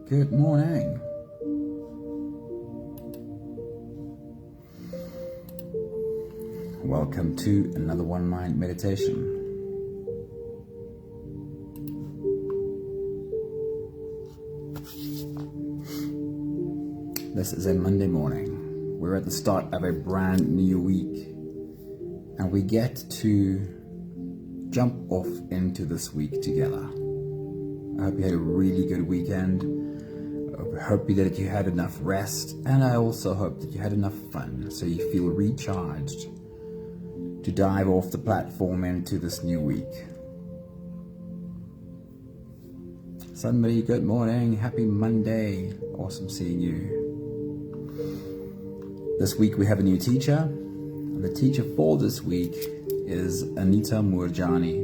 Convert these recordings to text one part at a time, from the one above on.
Good morning. Welcome to another One Mind meditation. This is a Monday morning. We're at the start of a brand new week, and we get to jump off into this week together. I hope you had a really good weekend. I hope that you had enough rest, and I also hope that you had enough fun so you feel recharged to dive off the platform into this new week. Somebody, good morning, happy Monday, awesome seeing you. This week we have a new teacher, and the teacher for this week is Anita Moorjani.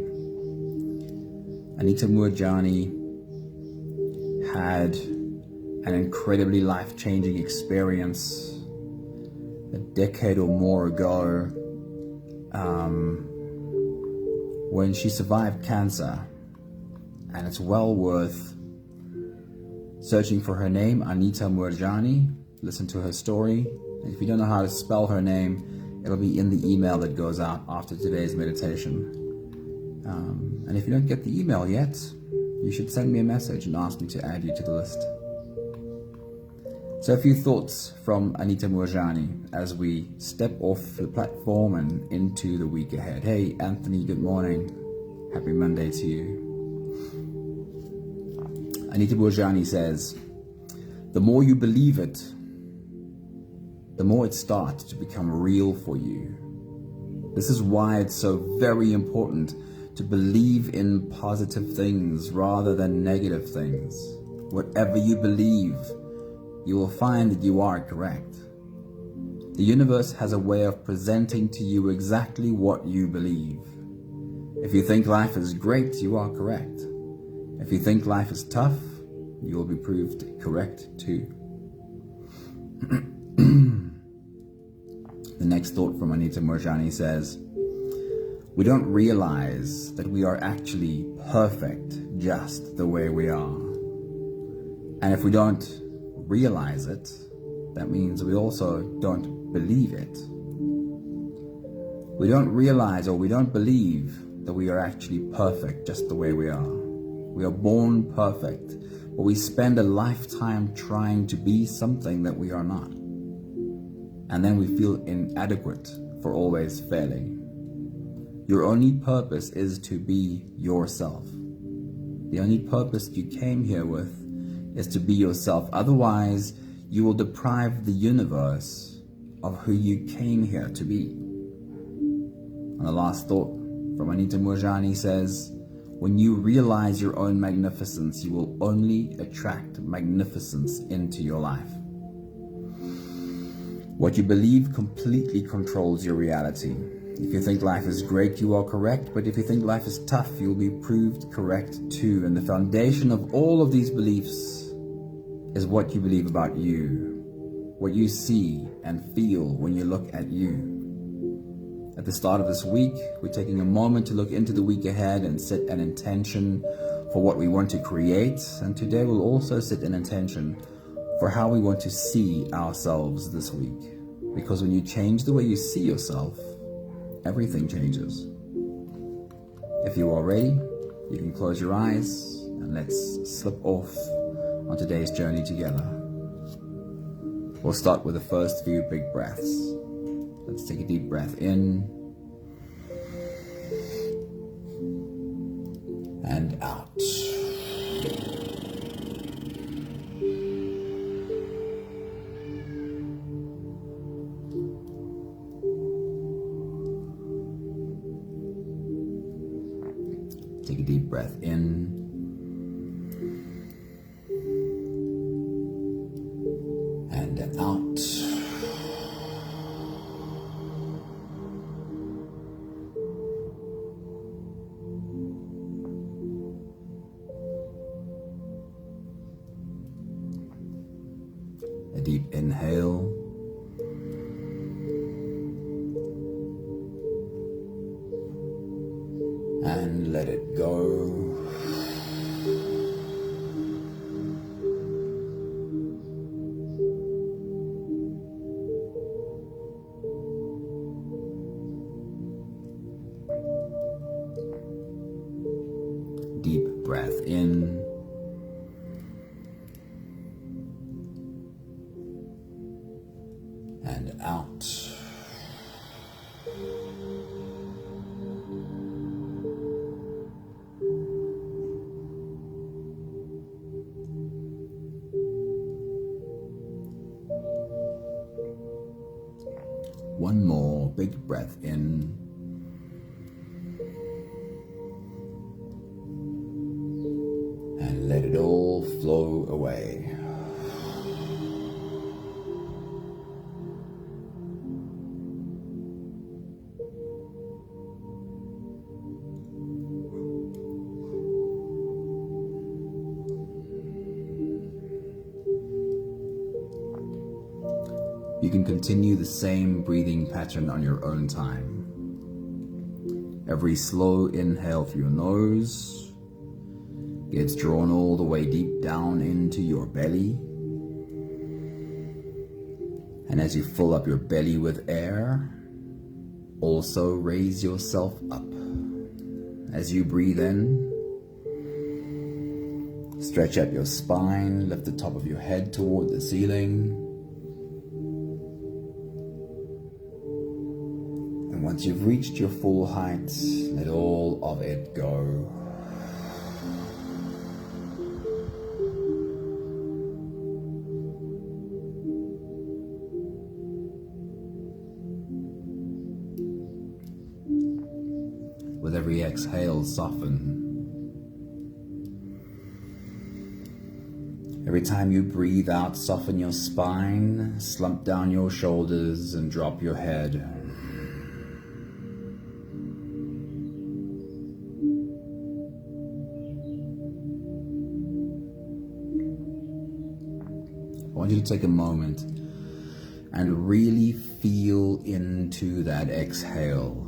Anita Moorjani had an incredibly life-changing experience a decade or more ago when she survived cancer, and it's well worth searching for her name, Anita Moorjani. Listen to her story. And if you don't know how to spell her name, it'll be in the email that goes out after today's meditation. And if you don't get the email yet, you should send me a message and ask me to add you to the list. So a few thoughts from Anita Moorjani as we step off the platform and into the week ahead. Hey, Anthony, good morning. Happy Monday to you. Anita Moorjani says, the more you believe it, the more it starts to become real for you. This is why it's so very important to believe in positive things rather than negative things. Whatever you believe, you will find that you are correct. The universe has a way of presenting to you exactly what you believe. If you think life is great, you are correct. If you think life is tough, you will be proved correct too. The next thought from Anita Moorjani says, we don't realize that we are actually perfect just the way we are. And if we don't realize it, that means we also don't believe it. We don't realize or we don't believe that we are actually perfect just the way we are. We are born perfect, but we spend a lifetime trying to be something that we are not. And then we feel inadequate for always failing. Your only purpose is to be yourself. The only purpose you came here with is to be yourself. Otherwise, you will deprive the universe of who you came here to be. And the last thought from Anita Moorjani says, when you realize your own magnificence, you will only attract magnificence into your life. What you believe completely controls your reality. If you think life is great, you are correct. But if you think life is tough, you'll be proved correct too. And the foundation of all of these beliefs is what you believe about you, what you see and feel when you look at you. At the start of this week, we're taking a moment to look into the week ahead and set an intention for what we want to create. And today we'll also set an intention for how we want to see ourselves this week. Because when you change the way you see yourself, everything changes. If you are ready, you can close your eyes and let's slip off on today's journey together. We'll start with the first few big breaths. Let's take a deep breath in and out. Take a deep breath in and out. A deep inhale. And let it go. breath in. And out. One more big breath in. And let it all flow away. You can continue the same breathing pattern on your own time. Every slow inhale through your nose gets drawn all the way deep down into your belly. And as you fill up your belly with air, also raise yourself up. As you breathe in, stretch out your spine, lift the top of your head toward the ceiling. And once you've reached your full height, let all of it go. With every exhale, soften. Every time you breathe out, soften your spine, slump down your shoulders, and drop your head. I want you to take a moment and really feel into that exhale.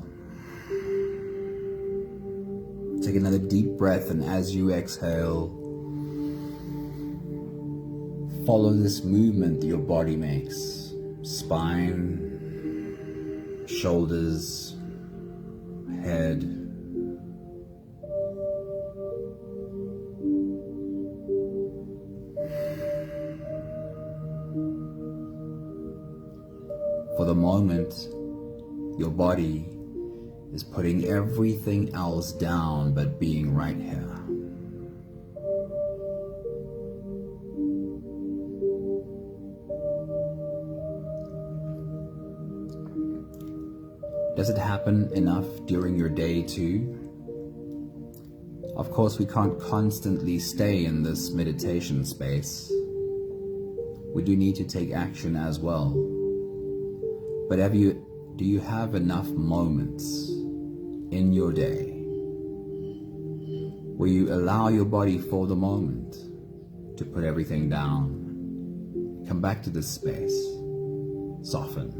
Take another deep breath, and as you exhale, follow this movement that your body makes. Spine, shoulders, head. For the moment, your body is putting everything else down but being right here. Does it happen enough during your day too? Of course, we can't constantly stay in this meditation space. We do need to take action as well. But do you have enough moments in your day where you allow your body for the moment to put everything down? Come back to this space. Soften.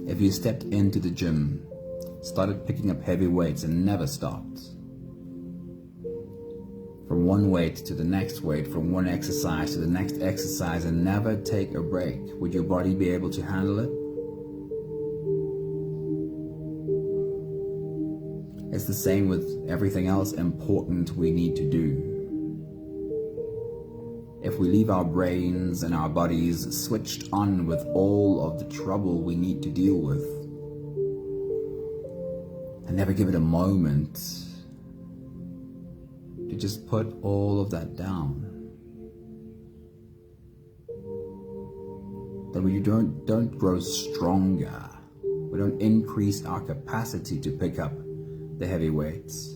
If you stepped into the gym, started picking up heavy weights and never stopped, from one weight to the next weight, from one exercise to the next exercise, and never take a break, would your body be able to handle it? It's the same with everything else important we need to do. If we leave our brains and our bodies switched on with all of the trouble we need to deal with, and never give it a moment to just put all of that down, then we don't grow stronger. We don't increase our capacity to pick up the heavy weights.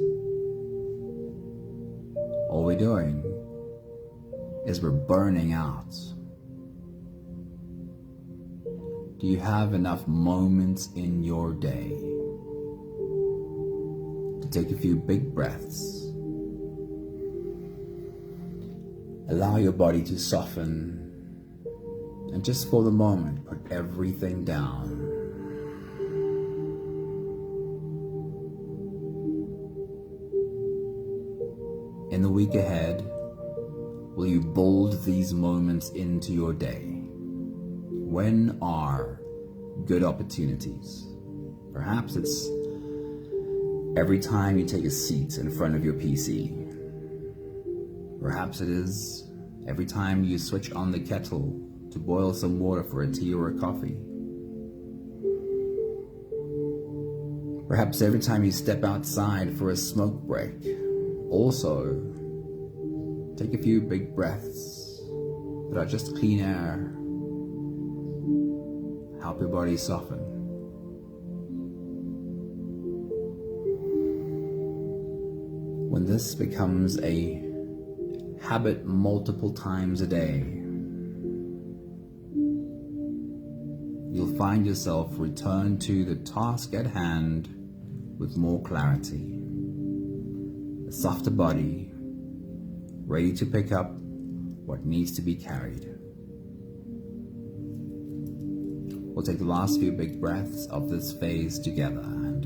All we're doing is we're burning out. Do you have enough moments in your day to take a few big breaths? Allow your body to soften, and just for the moment, put everything down. In the week ahead, will you build these moments into your day? When are good opportunities? Perhaps it's every time you take a seat in front of your PC. Perhaps it is every time you switch on the kettle to boil some water for a tea or a coffee. Perhaps every time you step outside for a smoke break. Also, take a few big breaths that are just clean air. Help your body soften. When this becomes a habit multiple times a day, you'll find yourself return to the task at hand with more clarity. A softer body, ready to pick up what needs to be carried. We'll take the last few big breaths of this phase together, and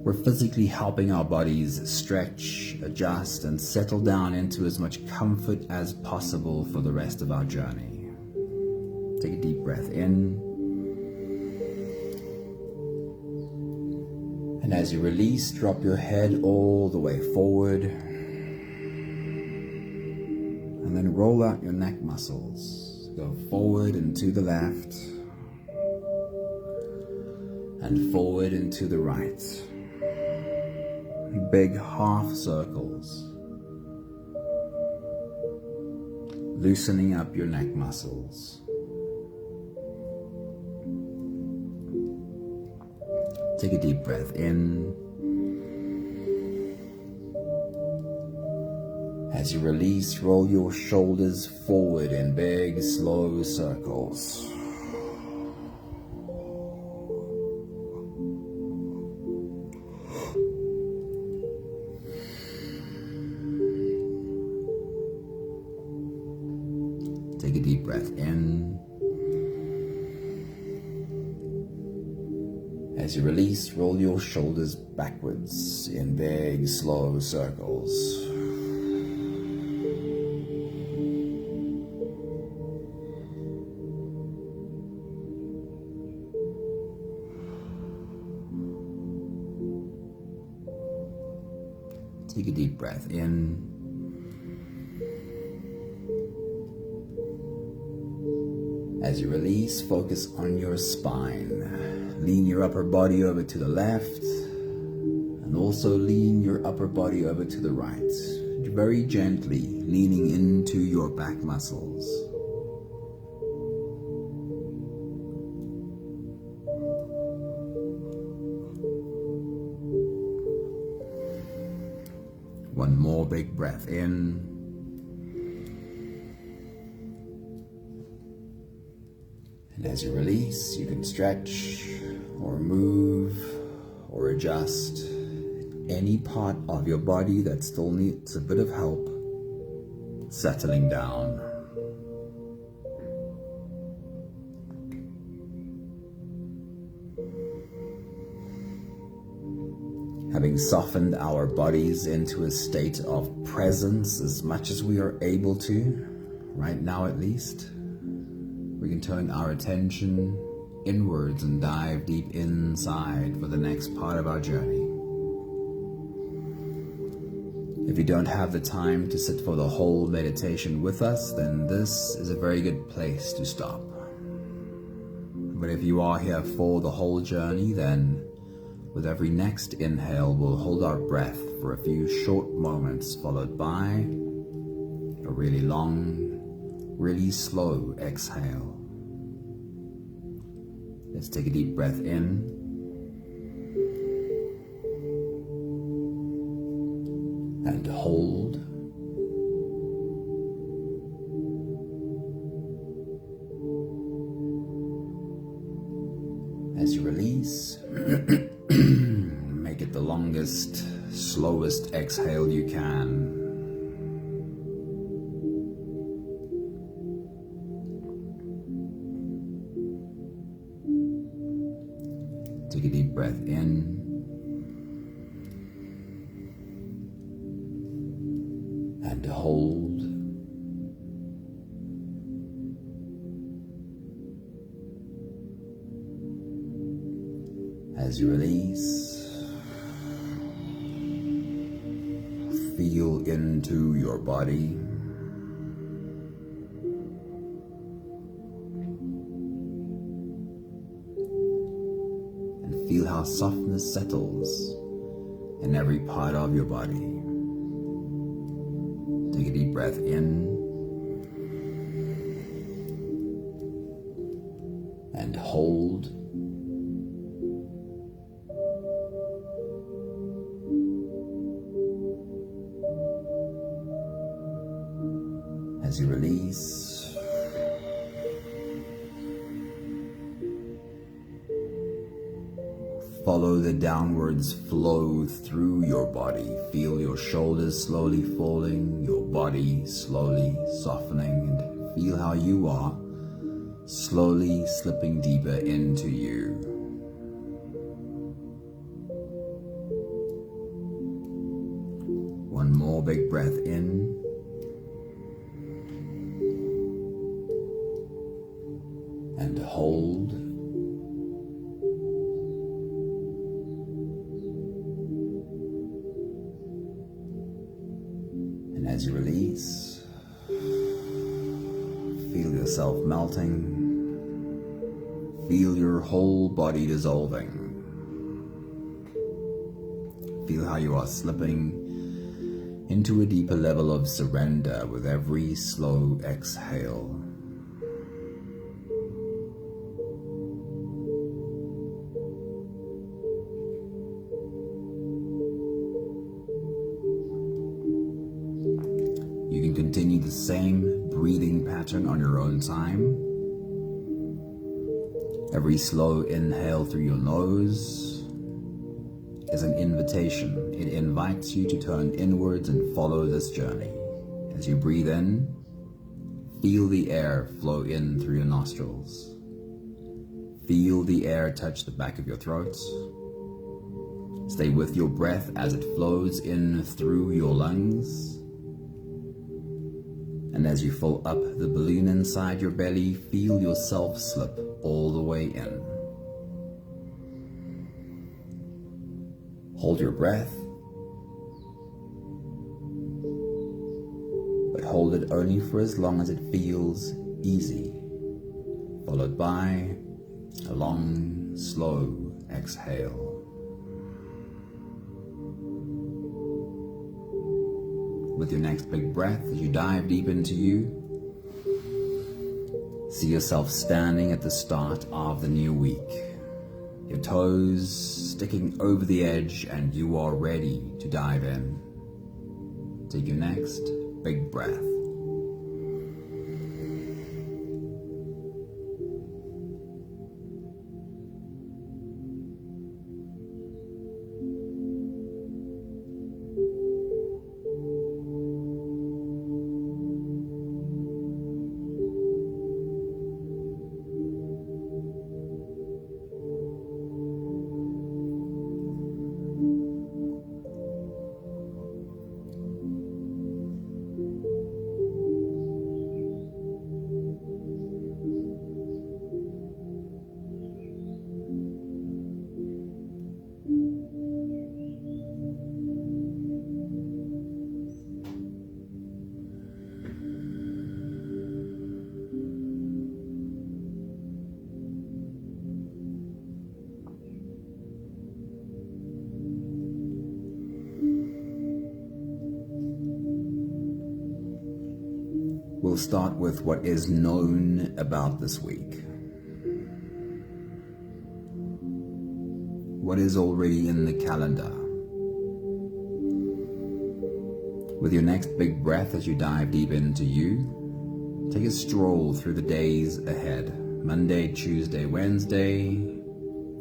we're physically helping our bodies stretch, adjust, and settle down into as much comfort as possible for the rest of our journey. Take a deep breath in. And as you release, drop your head all the way forward. And then roll out your neck muscles. Go forward and to the left. And forward and to the right. Big half circles. Loosening up your neck muscles. Take a deep breath in. As you release, roll your shoulders forward in big, slow circles. Take a deep breath in. As you release, roll your shoulders backwards in big, slow circles. Take a deep breath in. As you release, focus on your spine. Lean your upper body over to the left, and also lean your upper body over to the right. Very gently leaning into your back muscles. One more big breath in. And as you release, you can stretch or move or adjust any part of your body that still needs a bit of help settling down. Having softened our bodies into a state of presence as much as we are able to, right now at least, we can turn our attention inwards and dive deep inside for the next part of our journey. If you don't have the time to sit for the whole meditation with us, then this is a very good place to stop. But if you are here for the whole journey, then with every next inhale, we'll hold our breath for a few short moments, followed by a really long, really slow exhale. Let's take a deep breath in. And hold. As you release, make it the longest, slowest exhale you can. Take a deep breath in. And hold. As you release, feel into your body. And feel how softness settles in every part of your body. Take a deep breath in and hold. As you release, follow the downwards flow through your body. Feel your shoulders slowly falling, your body slowly softening, and feel how you are slowly slipping deeper into you. One more big breath in. And hold. And as you release, feel yourself melting. Feel your whole body dissolving. Feel how you are slipping into a deeper level of surrender with every slow exhale. You can continue the same breathing pattern on your own time. Every slow inhale through your nose is an invitation. It invites you to turn inwards and follow this journey. As you breathe in, feel the air flow in through your nostrils. Feel the air touch the back of your throat. Stay with your breath as it flows in through your lungs. And as you fill up the balloon inside your belly, feel yourself slip all the way in. Hold your breath, but hold it only for as long as it feels easy, followed by a long, slow exhale. With your next big breath, as you dive deep into you, see yourself standing at the start of the new week. Your toes sticking over the edge and you are ready to dive in. Take your next big breath. We'll start with what is known about this week. What is already in the calendar? With your next big breath as you dive deep into you, take a stroll through the days ahead. Monday, Tuesday, Wednesday,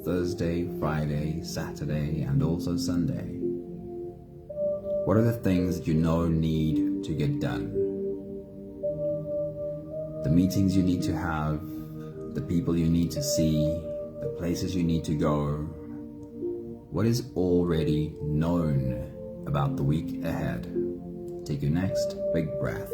Thursday, Friday, Saturday, and also Sunday. What are the things that you know need to get done? The meetings you need to have, the people you need to see, the places you need to go. What is already known about the week ahead? Take your next big breath.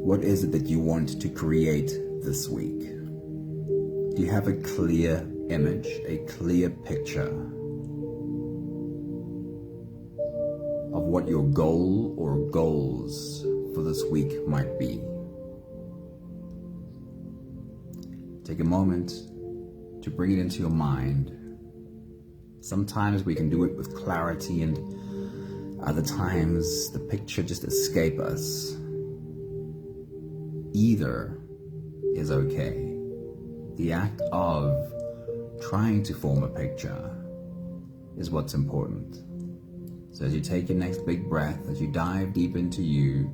What is it that you want to create this week? Do you have a clear image, a clear picture of what your goal or goals for this week might be? Take a moment to bring it into your mind. Sometimes we can do it with clarity, and other times the picture just escapes us. Either is okay. The act of trying to form a picture is what's important. So as you take your next big breath, as you dive deep into you,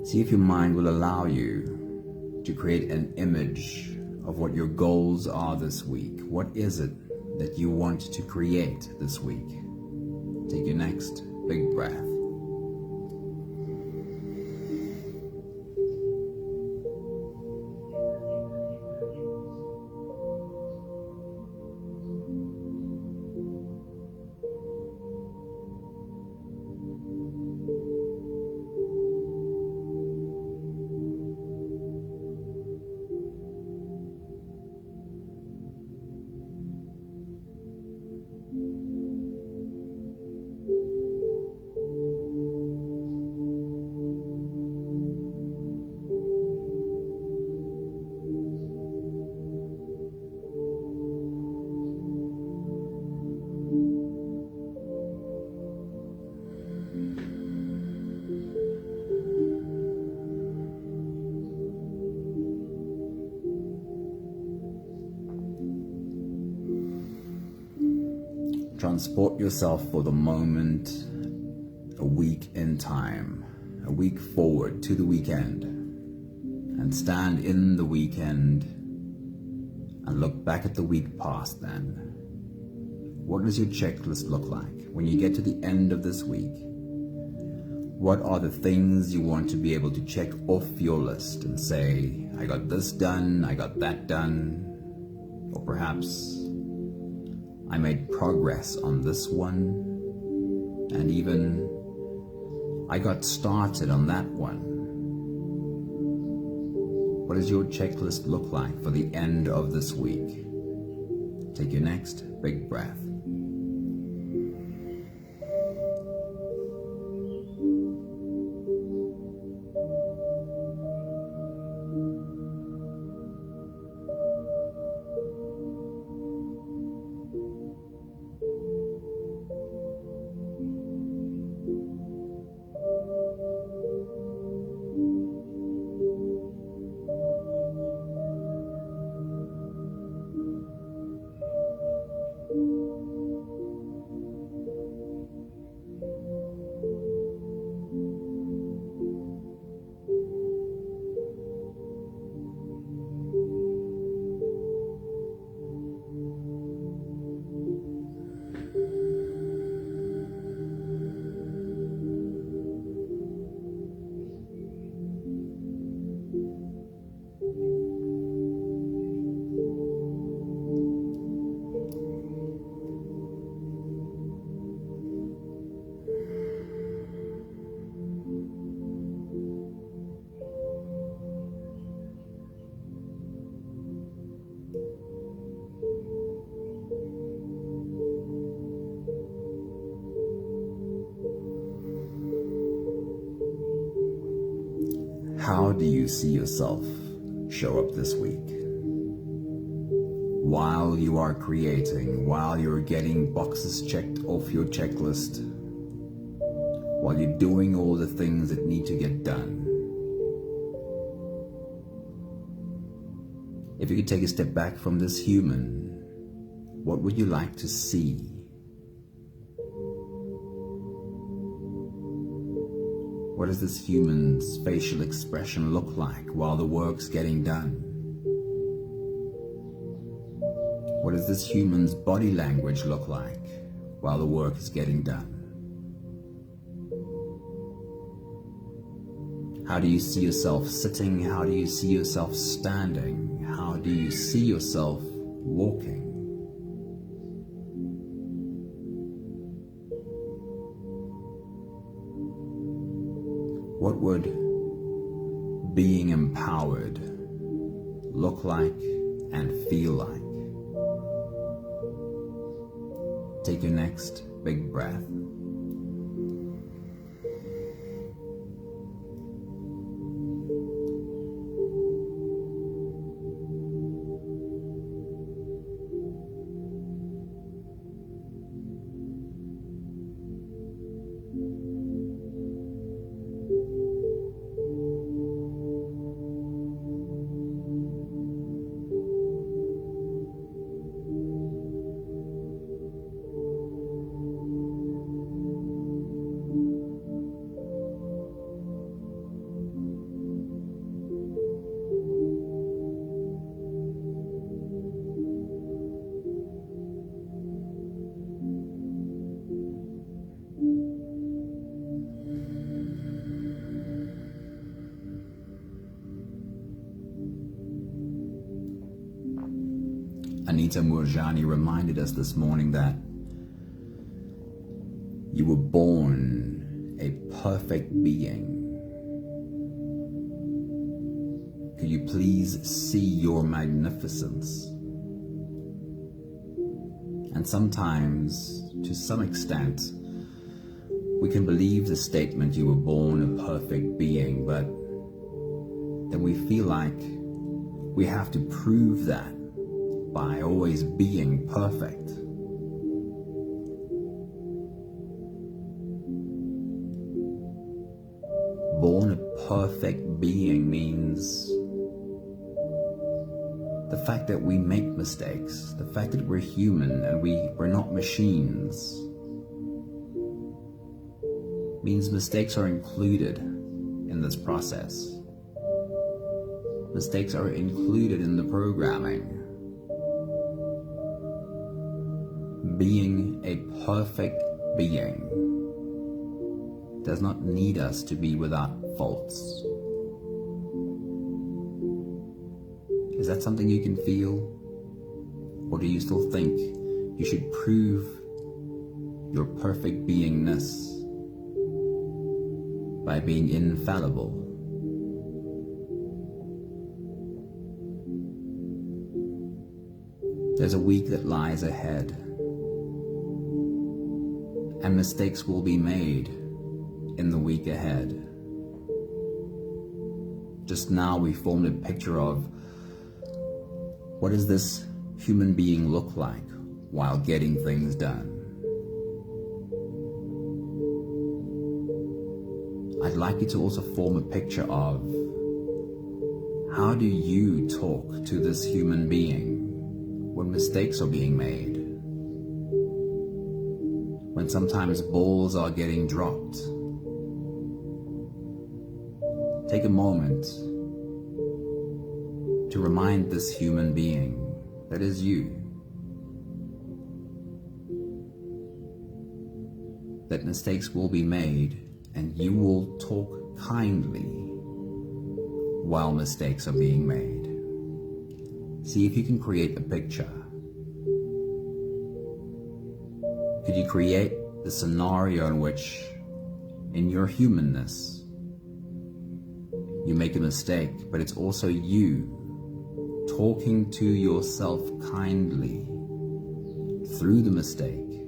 see if your mind will allow you to create an image of what your goals are this week. What is it that you want to create this week? Take your next big breath. Transport yourself for the moment, a week in time, a week forward to the weekend, and stand in the weekend and look back at the week past then. What does your checklist look like when you get to the end of this week? What are the things you want to be able to check off your list and say, I got this done, I got that done, or perhaps I made progress on this one, and even I got started on that one. What does your checklist look like for the end of this week? Take your next big breath. How do you see yourself show up this week? While you are creating, while you're getting boxes checked off your checklist, while you're doing all the things that need to get done. If you could take a step back from this human, what would you like to see? What does this human's facial expression look like while the work's getting done? What does this human's body language look like while the work is getting done? How do you see yourself sitting? How do you see yourself standing? How do you see yourself walking? What would being empowered look like and feel like? Take your next big breath. Anita Moorjani reminded us this morning that you were born a perfect being. Could you please see your magnificence? And sometimes, to some extent, we can believe the statement you were born a perfect being, but then we feel like we have to prove that by always being perfect. Born a perfect being means the fact that we make mistakes, the fact that we're human and we're not machines, means mistakes are included in this process. Mistakes are included in the programming. Being a perfect being does not need us to be without faults. Is that something you can feel? Or do you still think you should prove your perfect beingness by being infallible? There's a week that lies ahead, and mistakes will be made in the week ahead. Just now we formed a picture of what does this human being look like while getting things done. I'd like you to also form a picture of how do you talk to this human being when mistakes are being made, when sometimes balls are getting dropped. Take a moment to remind this human being that is you that mistakes will be made and you will talk kindly while mistakes are being made. See if you can create a picture. Could you create the scenario in which, in your humanness, you make a mistake, but it's also you talking to yourself kindly through the mistake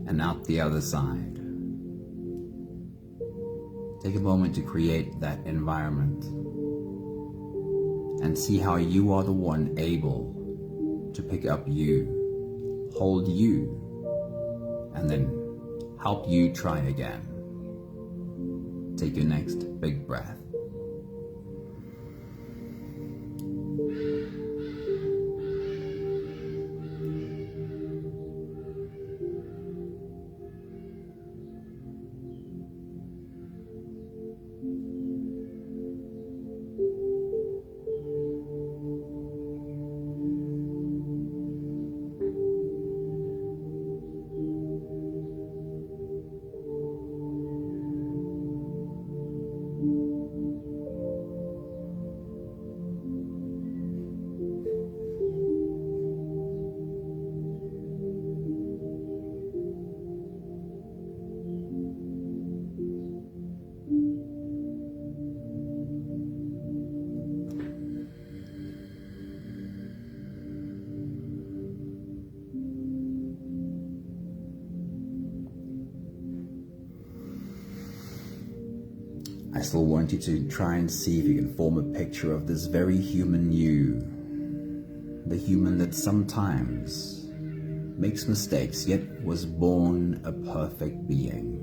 and out the other side? Take a moment to create that environment and see how you are the one able to pick up you, hold you, and then help you try again. Take your next big breath. next, we'll want you to try and see if you can form a picture of this very human you, the human that sometimes makes mistakes, yet was born a perfect being.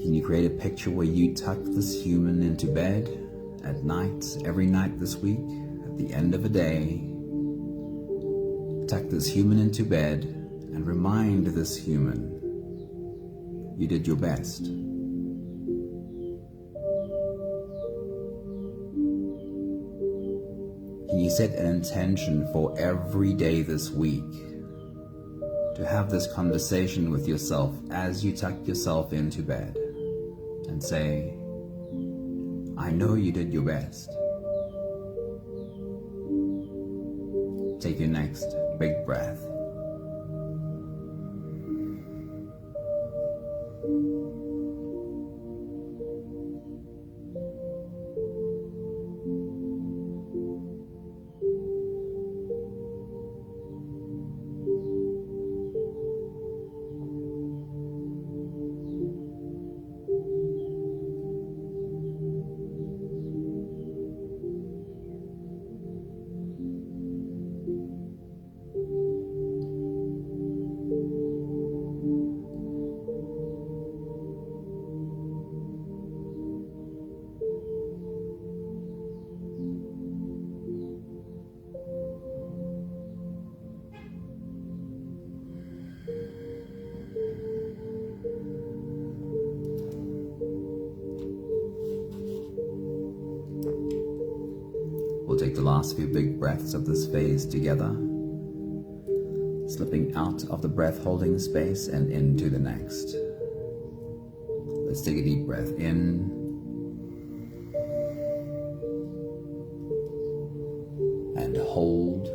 Can you create a picture where you tuck this human into bed at night, every night this week, at the end of a day? Tuck this human into bed and remind this human you did your best. Can you set an intention for every day this week to have this conversation with yourself as you tuck yourself into bed and say, I know you did your best. Take your next big breath. We'll take the last few big breaths of this phase together, slipping out of the breath holding space and into the next. Let's take a deep breath in and hold.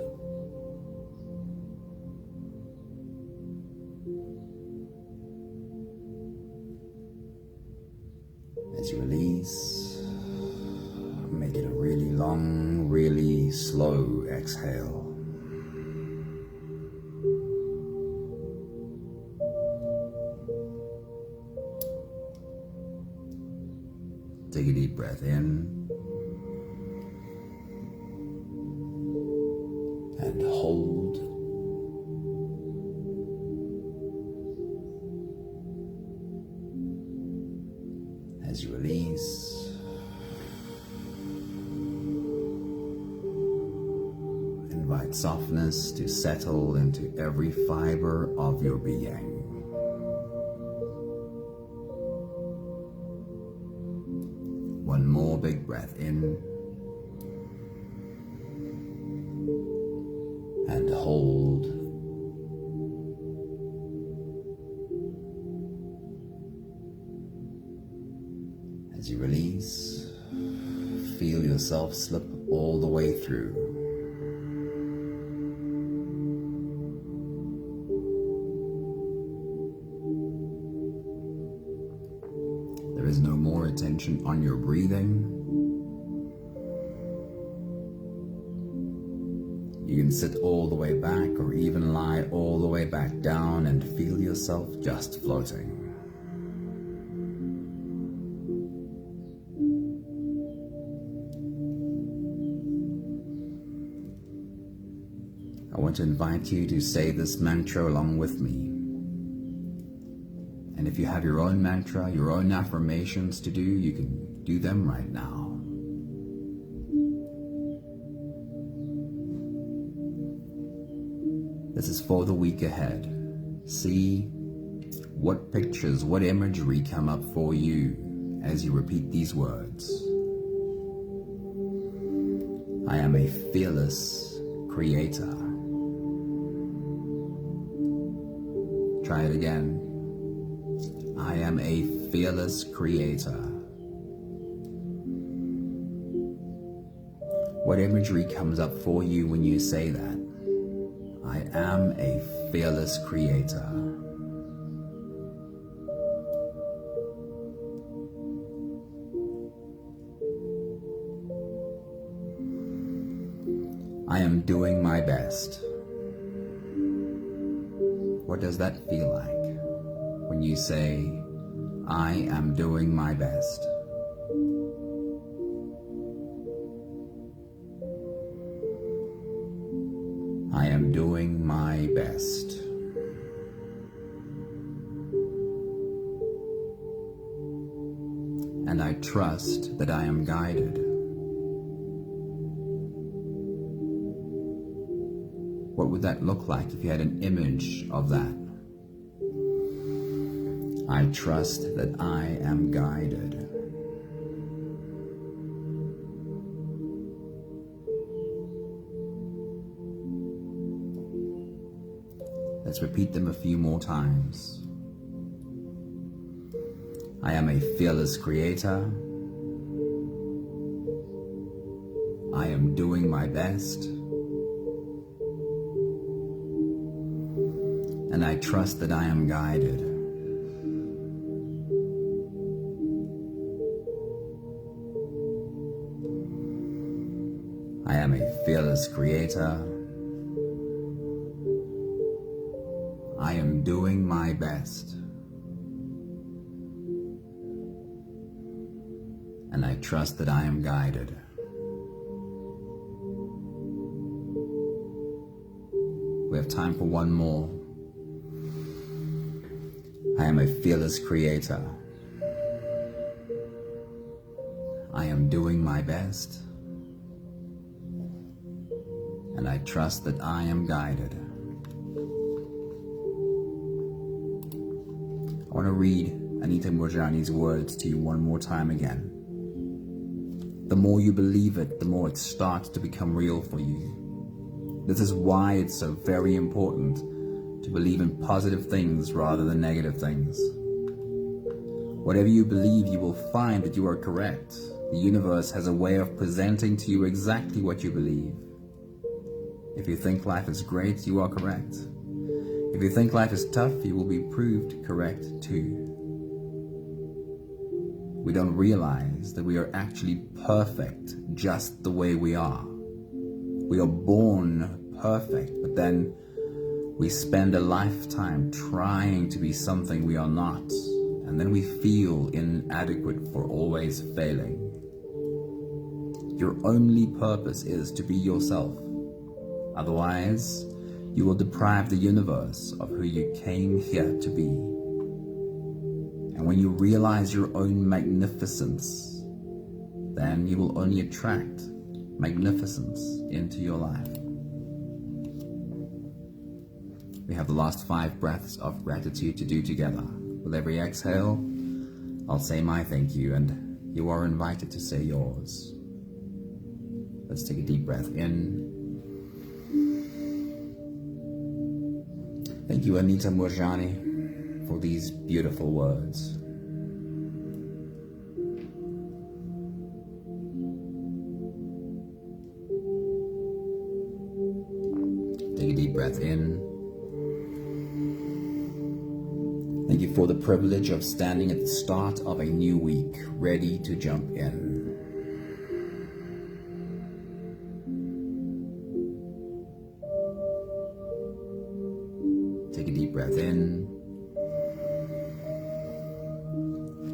As you release, make it a really long, really slow exhale. Take a deep breath in and hold. As you release, invite softness to settle into every fiber of your being. One more big breath in and hold. As you release, feel yourself slip all the way through. There is no more attention on your breathing. You can sit all the way back or even lie all the way back down and feel yourself just floating. I want to invite you to say this mantra along with me. And if you have your own mantra, your own affirmations to do, you can do them right now. This is for the week ahead. See what pictures, what imagery come up for you as you repeat these words. I am a fearless creator. Try it again. I am a fearless creator. What imagery comes up for you when you say that? I am a fearless creator. I am doing my best. What does that feel like when you say, I am doing my best. I am doing my best. And I trust that I am guided. What would that look like if you had an image of that? I trust that I am guided. Let's repeat them a few more times. I am a fearless creator. I am doing my best. And I trust that I am guided. I am a fearless creator. I am doing my best. And I trust that I am guided. We have time for one more. I am a fearless creator. I am doing my best. And I trust that I am guided. I want to read Anita Moorjani's words to you one more time again. The more you believe it, the more it starts to become real for you. This is why it's so very important to believe in positive things rather than negative things. Whatever you believe, you will find that you are correct. The universe has a way of presenting to you exactly what you believe. If you think life is great, you are correct. If you think life is tough, you will be proved correct too. We don't realize that we are actually perfect just the way we are. We are born perfect, but then we spend a lifetime trying to be something we are not, and then we feel inadequate for always failing. Your only purpose is to be yourself. Otherwise, you will deprive the universe of who you came here to be. And when you realize your own magnificence, then you will only attract magnificence into your life. We have the last 5 breaths of gratitude to do together. With every exhale, I'll say my thank you, and you are invited to say yours. Let's take a deep breath in. Thank you, Anita Moorjani, for these beautiful words. Take a deep breath in. Thank you for the privilege of standing at the start of a new week, ready to jump in. Take a deep breath in.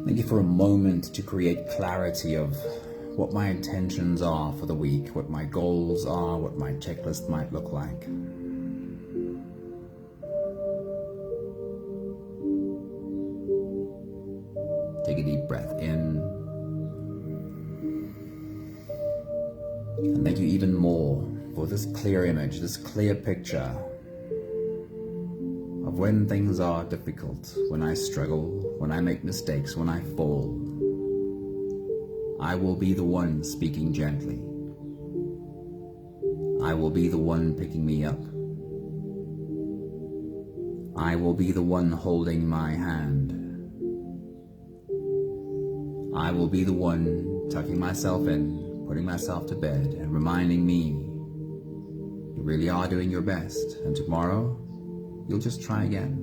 Thank you for a moment to create clarity of what my intentions are for the week, what my goals are, what my checklist might look like. Take a deep breath in. And thank you even more for this clear image, this clear picture of when things are difficult, when I struggle, when I make mistakes, when I fall. I will be the one speaking gently. I will be the one picking me up. I will be the one holding my hand. I will be the one tucking myself in, putting myself to bed, and reminding me you really are doing your best, and tomorrow you'll just try again.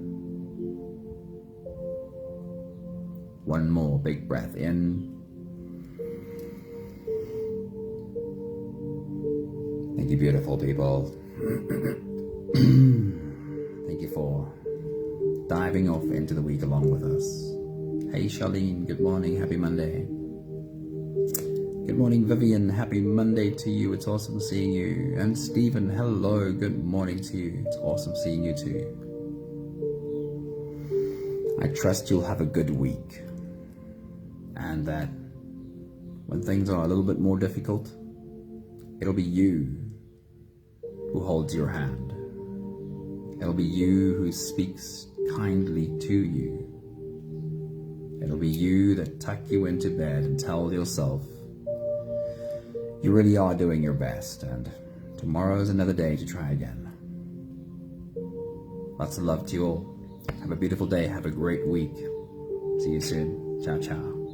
One more big breath in. Thank you, beautiful people. Thank you for diving off into the week along with us. Hey Charlene, good morning, happy Monday. Good morning Vivian, happy Monday to you, it's awesome seeing you. And Stephen, hello, good morning to you, it's awesome seeing you too. I trust you'll have a good week, and that when things are a little bit more difficult, it'll be you who holds your hand. It'll be you who speaks kindly to you. It'll be you that tuck you into bed and tell yourself you really are doing your best, and tomorrow is another day to try again. Lots of love to you all. Have a beautiful day. Have a great week. See you soon. Ciao, ciao.